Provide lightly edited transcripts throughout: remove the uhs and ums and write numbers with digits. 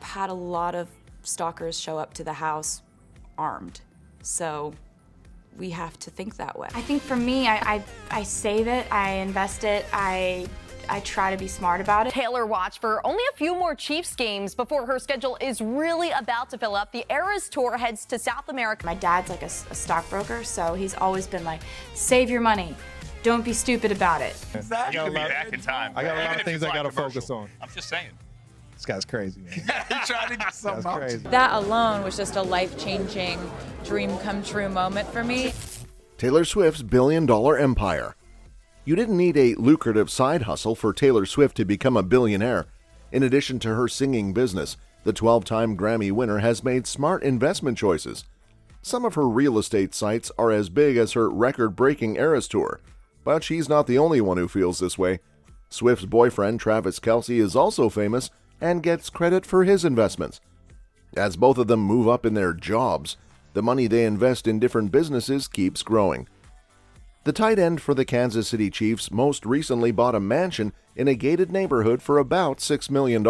I've had a lot of stalkers show up to the house armed, so we have to think that way. I think for me, I save it, I invest it, I try to be smart about it. Taylor watched for only a few more Chiefs games before her schedule is really about to fill up. The Eras Tour heads to South America. My dad's like a stockbroker, so he's always been like, save your money, don't be stupid about it. You can be back in time. I got a lot of things I got to focus on. I'm just saying. This guy's crazy, man. He's trying to get something That's out. crazy. That alone was just a life-changing, dream-come-true moment for me. Taylor Swift's billion-dollar empire. You didn't need a lucrative side hustle for Taylor Swift to become a billionaire. In addition to her singing business, the 12-time Grammy winner has made smart investment choices. Some of her real estate sites are as big as her record-breaking Eras Tour, but she's not the only one who feels this way. Swift's boyfriend, Travis Kelce, is also famous and gets credit for his investments. As both of them move up in their jobs, the money they invest in different businesses keeps growing. The tight end for the Kansas City Chiefs most recently bought a mansion in a gated neighborhood for about $6 million.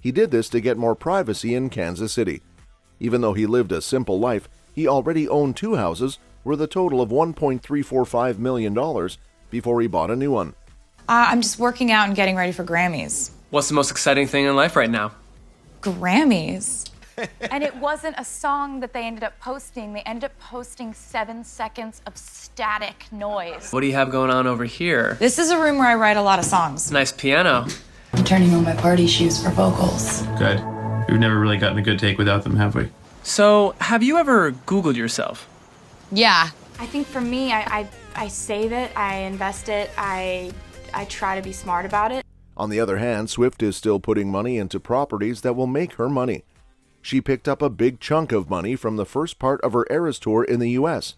He did this to get more privacy in Kansas City. Even though he lived a simple life, he already owned 2 houses worth a total of $1.345 million before he bought a new one. I'm just working out and getting ready for Grammys. What's the most exciting thing in life right now? Grammys? And it wasn't a song that they ended up posting. They ended up posting 7 seconds of static noise. What do you have going on over here? This is a room where I write a lot of songs. Nice piano. I'm turning on my party shoes for vocals. Good. We've never really gotten a good take without them, have we? So, have you ever Googled yourself? Yeah. I think for me, I save it, I invest it, I try to be smart about it. On the other hand, Swift is still putting money into properties that will make her money. She picked up a big chunk of money from the first part of her Eras Tour in the U.S.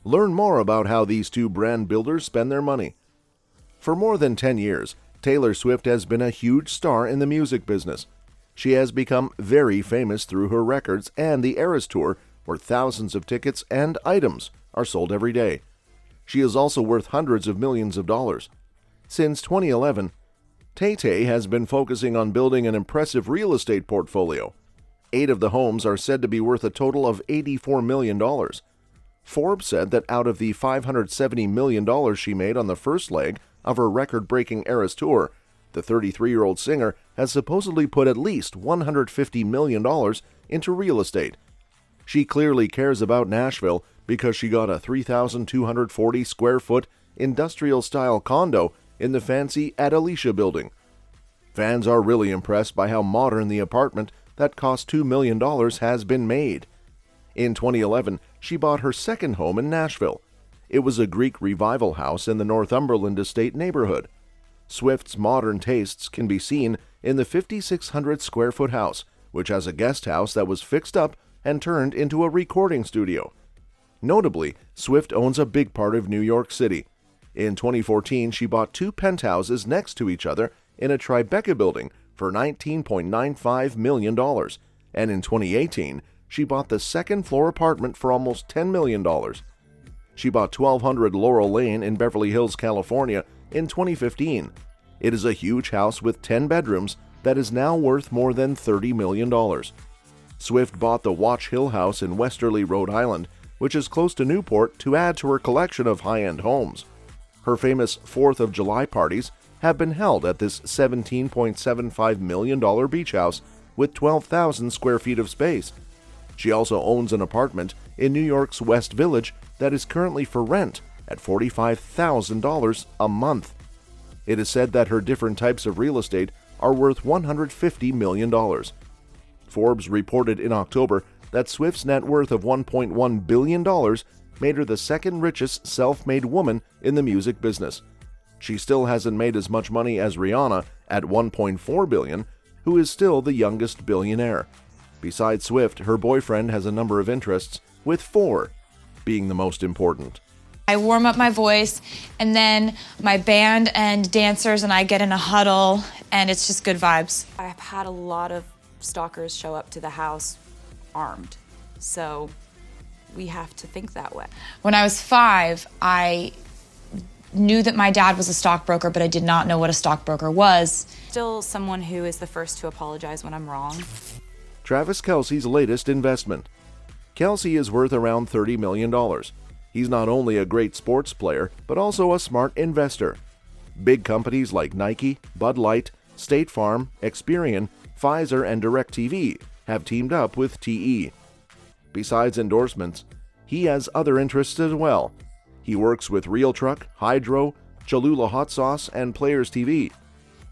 Learn more about how these two brand builders spend their money. For more than 10 years, Taylor Swift has been a huge star in the music business. She has become very famous through her records and the Eras Tour, where thousands of tickets and items are sold every day. She is also worth hundreds of millions of dollars. Since 2011, Tay-Tay has been focusing on building an impressive real estate portfolio. 8 of the homes are said to be worth a total of $84 million. Forbes said that out of the $570 million she made on the first leg of her record-breaking Eras Tour, the 33-year-old singer has supposedly put at least $150 million into real estate. She clearly cares about Nashville because she got a 3,240 square foot industrial-style condo in the fancy Adelicia building. Fans are really impressed by how modern the apartment that cost $2 million has been made. In 2011, she bought her second home in Nashville. It was a Greek revival house in the Northumberland estate neighborhood. Swift's modern tastes can be seen in the 5,600 square foot house, which has a guest house that was fixed up and turned into a recording studio. Notably, Swift owns a big part of New York City. In 2014, she bought 2 penthouses next to each other in a Tribeca building for $19.95 million, and in 2018, she bought the second-floor apartment for almost $10 million. She bought 1200 Laurel Lane in Beverly Hills, California in 2015. It is a huge house with 10 bedrooms that is now worth more than $30 million. Swift bought the Watch Hill House in Westerly, Rhode Island, which is close to Newport, to add to her collection of high-end homes. Her famous 4th of July parties have been held at this $17.75 million beach house with 12,000 square feet of space. She also owns an apartment in New York's West Village that is currently for rent at $45,000 a month. It is said that her different types of real estate are worth $150 million. Forbes reported in October that Swift's net worth of $1.1 billion made her the second richest self-made woman in the music business. She still hasn't made as much money as Rihanna at $1.4 billion, who is still the youngest billionaire. Besides Swift, her boyfriend has a number of interests, with 4 being the most important. I warm up my voice, and then my band and dancers and I get in a huddle, and it's just good vibes. I've had a lot of stalkers show up to the house armed, so we have to think that way. When I was 5, I knew that my dad was a stockbroker, but I did not know what a stockbroker was. Still someone who is the first to apologize when I'm wrong. Travis Kelce's latest investment. Kelce is worth around $30 million. He's not only a great sports player, but also a smart investor. Big companies like Nike, Bud Light, State Farm, Experian, Pfizer, and DirecTV have teamed up with TE. Besides endorsements, he has other interests as well. He works with Real Truck, Hydro, Cholula Hot Sauce, and Players TV.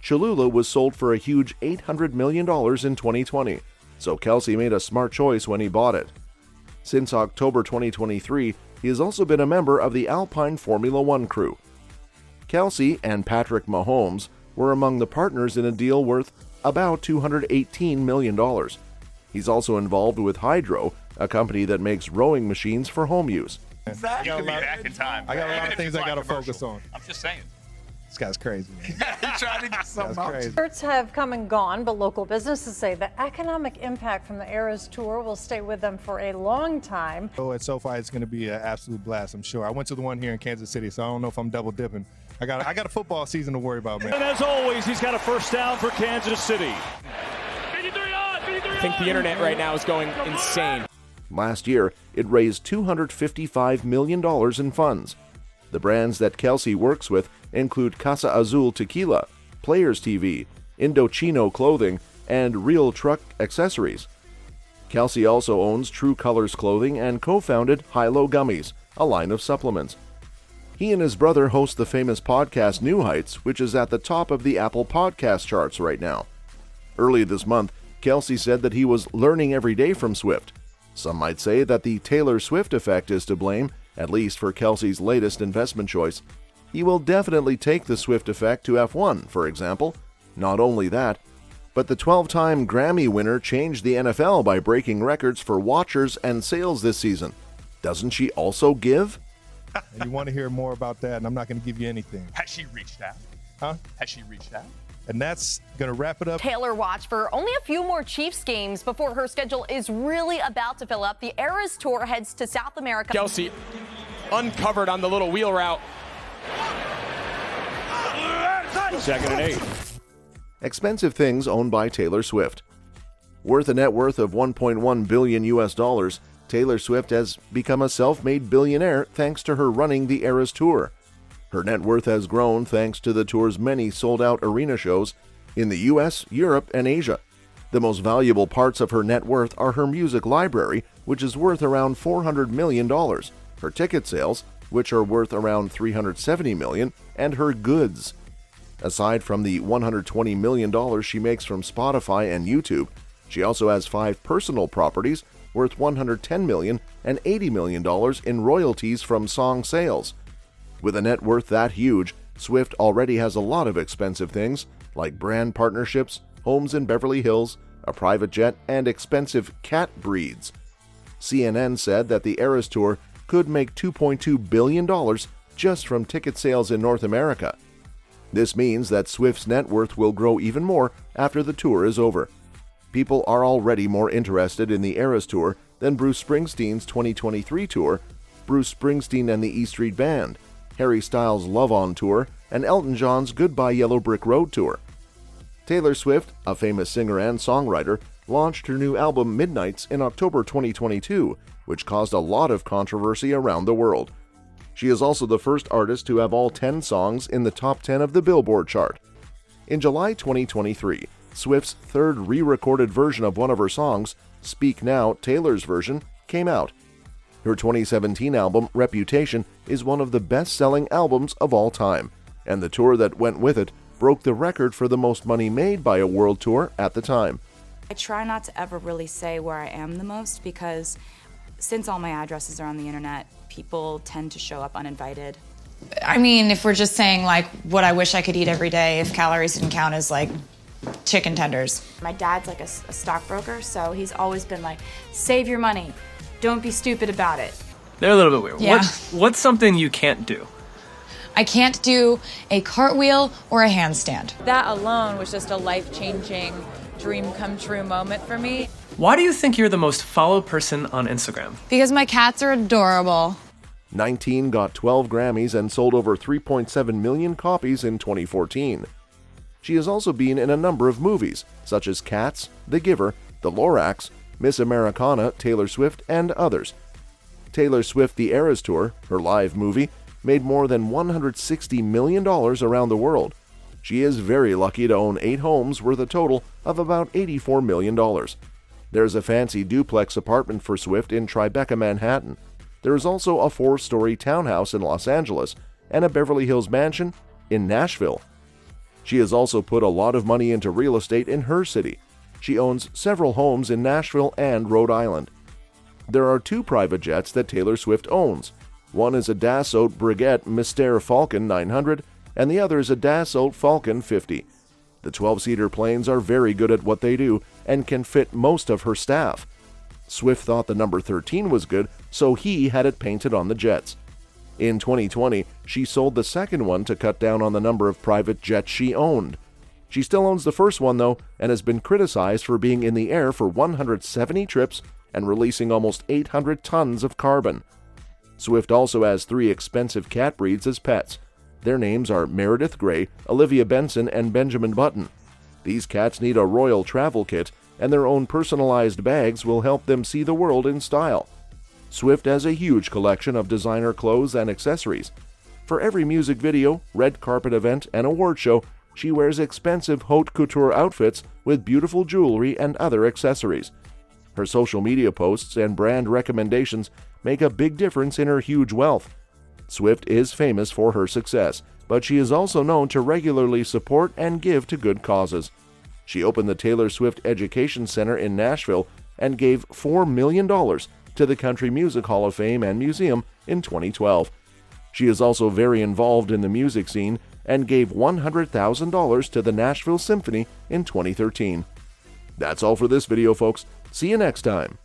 Cholula was sold for a huge $800 million in 2020, so Kelce made a smart choice when he bought it. Since October 2023, he has also been a member of the Alpine Formula One crew. Kelce and Patrick Mahomes were among the partners in a deal worth about $218 million. He's also involved with Hydro, a company that makes rowing machines for home use. You could be back in time. I got a lot of things I got to focus on. I'm just saying. This guy's crazy, man. He's trying to get something That's out. crazy. Experts have come and gone, but local businesses say the economic impact from the Eras Tour will stay with them for a long time. Oh, at SoFi, it's going to be an absolute blast, I'm sure. I went to the one here in Kansas City, so I don't know if I'm double dipping. I got a football season to worry about, man. And as always, he's got a first down for Kansas City. I think the internet right now is going insane. Last year, it raised $255 million in funds. The brands that Kelce works with include Casa Azul Tequila, Players TV, Indochino Clothing, and Real Truck Accessories. Kelce also owns True Colors Clothing and co-founded Hilo Gummies, a line of supplements. He and his brother host the famous podcast New Heights, which is at the top of the Apple Podcast charts right now. Early this month, Kelce said that he was learning every day from Swift. Some might say that the Taylor Swift effect is to blame, at least for Kelce's latest investment choice. He will definitely take the Swift effect to F1, for example. Not only that, but the 12-time Grammy winner changed the NFL by breaking records for watchers and sales this season. Doesn't she also give? And you want to hear more about that, and I'm not going to give you anything. Has she reached out? Huh? Has she reached out? And that's going to wrap it up. Taylor watch for only a few more Chiefs games before her schedule is really about to fill up. The Eras Tour heads to South America. Kelce uncovered on the little wheel route. 2nd and 8. Expensive things owned by Taylor Swift. Worth a net worth of $1.1 billion US, Taylor Swift has become a self-made billionaire thanks to her running the Eras Tour. Her net worth has grown thanks to the tour's many sold-out arena shows in the US, Europe, and Asia. The most valuable parts of her net worth are her music library, which is worth around $400 million, her ticket sales, which are worth around $370 million, and her goods. Aside from the $120 million she makes from Spotify and YouTube, she also has 5 personal properties worth $110 million and $80 million in royalties from song sales. With a net worth that huge, Swift already has a lot of expensive things, like brand partnerships, homes in Beverly Hills, a private jet, and expensive cat breeds. CNN said that the Eras Tour could make $2.2 billion just from ticket sales in North America. This means that Swift's net worth will grow even more after the tour is over. People are already more interested in the Eras Tour than Bruce Springsteen's 2023 tour, Bruce Springsteen and the E Street Band, Harry Styles' Love On Tour, and Elton John's Goodbye Yellow Brick Road Tour. Taylor Swift, a famous singer and songwriter, launched her new album Midnights in October 2022, which caused a lot of controversy around the world. She is also the first artist to have all 10 songs in the top 10 of the Billboard chart. In July 2023, Swift's third re-recorded version of one of her songs, Speak Now, Taylor's version, came out. Her 2017 album, Reputation, is one of the best-selling albums of all time, and the tour that went with it broke the record for the most money made by a world tour at the time. I try not to ever really say where I am the most because since all my addresses are on the internet, people tend to show up uninvited. I mean, if we're just saying, like, what I wish I could eat every day if calories didn't count as, like, chicken tenders. My dad's like a stockbroker, so he's always been like, save your money. Don't be stupid about it. They're a little bit weird. Yeah. What's something you can't do? I can't do a cartwheel or a handstand. That alone was just a life-changing, dream come true moment for me. Why do you think you're the most followed person on Instagram? Because my cats are adorable. 19 got 12 Grammys and sold over 3.7 million copies in 2014. She has also been in a number of movies, such as Cats, The Giver, The Lorax, Miss Americana, Taylor Swift, and others. Taylor Swift The Eras Tour, her live movie, made more than $160 million around the world. She is very lucky to own 8 homes worth a total of about $84 million. There's a fancy duplex apartment for Swift in Tribeca, Manhattan. There is also a 4-story townhouse in Los Angeles and a Beverly Hills mansion in Nashville. She has also put a lot of money into real estate in her city. She owns several homes in Nashville and Rhode Island. There are 2 private jets that Taylor Swift owns. One is a Dassault Breguet Mystère Falcon 900, and the other is a Dassault Falcon 50. The 12-seater planes are very good at what they do and can fit most of her staff. Swift thought the number 13 was good, so he had it painted on the jets. In 2020, she sold the second one to cut down on the number of private jets she owned. She still owns the first one, though, and has been criticized for being in the air for 170 trips and releasing almost 800 tons of carbon. Swift also has 3 expensive cat breeds as pets. Their names are Meredith Grey, Olivia Benson, and Benjamin Button. These cats need a royal travel kit, and their own personalized bags will help them see the world in style. Swift has a huge collection of designer clothes and accessories. For every music video, red carpet event, and award show, she wears expensive haute couture outfits with beautiful jewelry and other accessories. Her social media posts and brand recommendations make a big difference in her huge wealth. Swift is famous for her success, but she is also known to regularly support and give to good causes. She opened the Taylor Swift Education Center in Nashville and gave $4 million to the Country Music Hall of Fame and Museum in 2012. She is also very involved in the music scene and gave $100,000 to the Nashville Symphony in 2013. That's all for this video, folks. See you next time.